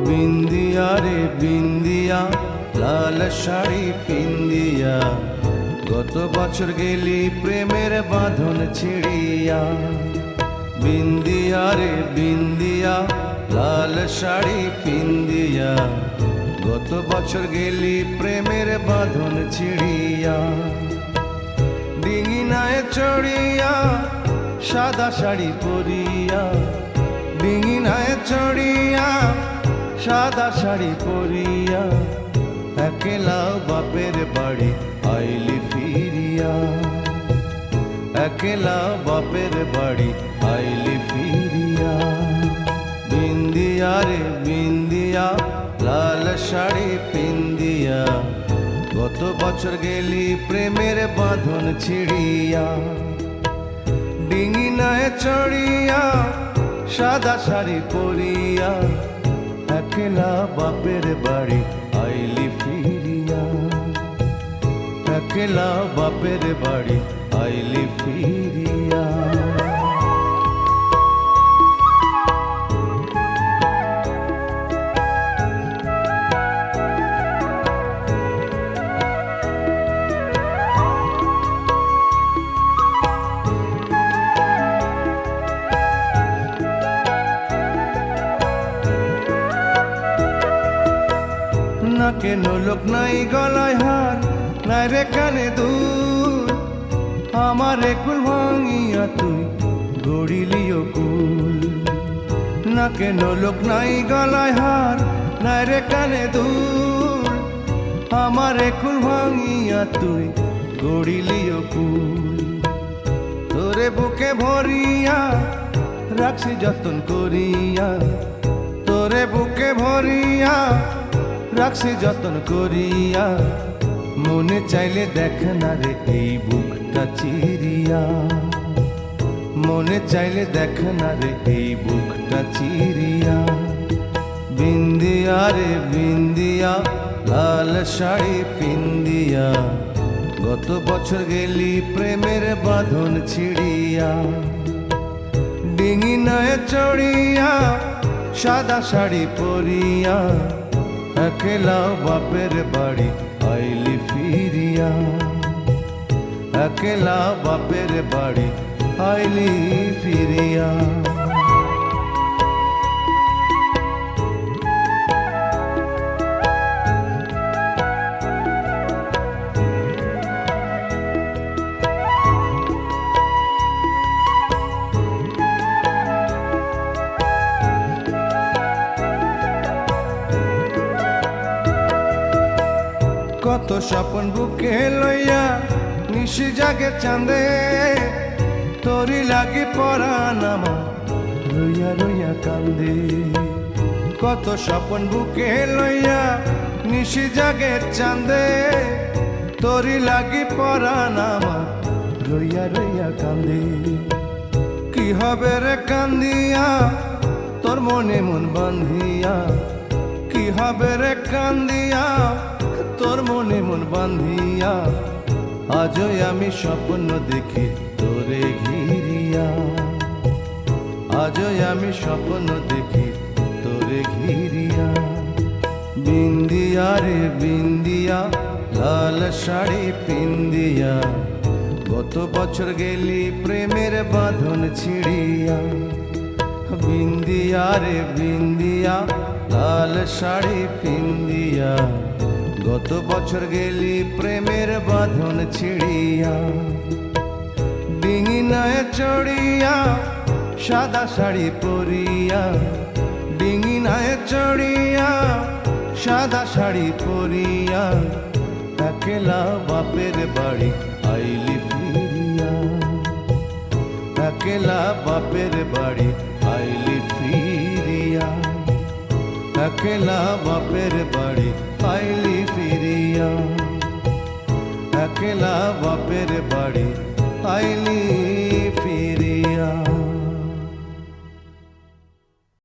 বিন্দিয়া রে বিন্দিয়া লাল শাড়ি পিন্দিয়া, গত বছর গেলি প্রেমের বাঁধন ছিড়িয়া। বিন্দিয়া রে বিন্দিয়া লাল শাড়ি পিন্দিয়া, গত বছর গেলি প্রেমের বাঁধন ছিড়িয়া। ডিঙিনায় চড়িয়া সাদা শাড়ি পরিয়া, ডিঙিনায় চড়িয়া সাদা শাড়ি পরিয়া, একলা বাপের বাড়ি আইলি ফিরিয়া। একলা বাপের বাড়ি আইলি ফিরিয়া। বিন্দিয়া রে বিন্দিয়া লাল শাড়ি পিন্দিয়া, গত বছর গেলি প্রেমের বাঁধন ছিড়িয়া। ডিঙিনায় চড়িয়া সাদা শাড়ি পরিয়া, একলা বাপের বাড়ি আইলি ফিরিয়া। একলা বাপের বাড়ি আইলি ফিরিয়া। নাকে নোলক নাই গলায় হার, নাই রে কানে দুল, আমারে কুল ভাঙিয়া তুই গড়িলিও কুল। নাকে নোলক নাই গলায় হার, নাই রে কানে দুল, আমারে কুল ভাঙিয়া তুই গড়িলিও কুল। তোরে বুকে ভরিয়া রাখছি যতন করিয়া, তোরে বুকে ভরিয়া রাখছি যতন করিয়া। মনে চাইলে দেখ না রে এই বুকটা চিরিয়া, মনে চাইলে দেখ না রে এই বুকটা চিরিয়া। বিন্দিয়া রে বিন্দিয়া লাল শাড়ি পিন্দিয়া, গত বছর গেলি প্রেমের বাঁধন ছিড়িয়া। ডিঙিনায় চড়িয়া সাদা শাড়ি পরিয়া, একলা বাপের বাড়ি আইলি ফিরিয়া। একলা বাপের বাড়ি আইলি ফিরিয়া। কত স্বপন বুকে লইয়া নিশি জাগে চাঁদে, তোরি লাগি পরাণ আমার রইয়া রইয়া কান্দে। কত স্বপন বুকে লইয়া নিশি জাগে চাঁদে, তোরি লাগি পরাণ আমার রইয়া রইয়া কান্দে। কি হবে রে কান্দিয়া তোর মনে মন বান্ধিয়া, কি হবে রে কান্দিয়া তোর মনে মন বান্ধিয়া। আজও আমি স্বপ্ন দেখি তোরে ঘিরিয়া, আজও আমি স্বপ্ন দেখি তোরে ঘিরিয়া। বিন্দিয়া রে বিন্দিয়া লাল শাড়ি পিন্দিয়া, গত বছর গেলি প্রেমের বাঁধন ছিড়িয়া। বিন্দিয়া রে বিন্দিয়া লাল শাড়ি পিন্দিয়া, গত বছর গেলি প্রেমের বাঁধন ছিড়িয়া। ডিঙিনায় চড়িয়া সাদা শাড়ি পরিয়া, ডিঙিনায় চড়িয়া সাদা শাড়ি পরিয়া, একলা বাপের বাড়ি আইলি ফিরিয়া। একলা বাপের বাড়ি আইলি ফিরিয়া। একলা বাপের বাড়ি আইলি ফিরিয়া। একলা বাপের বাড়ি আইলি ফিরিয়া।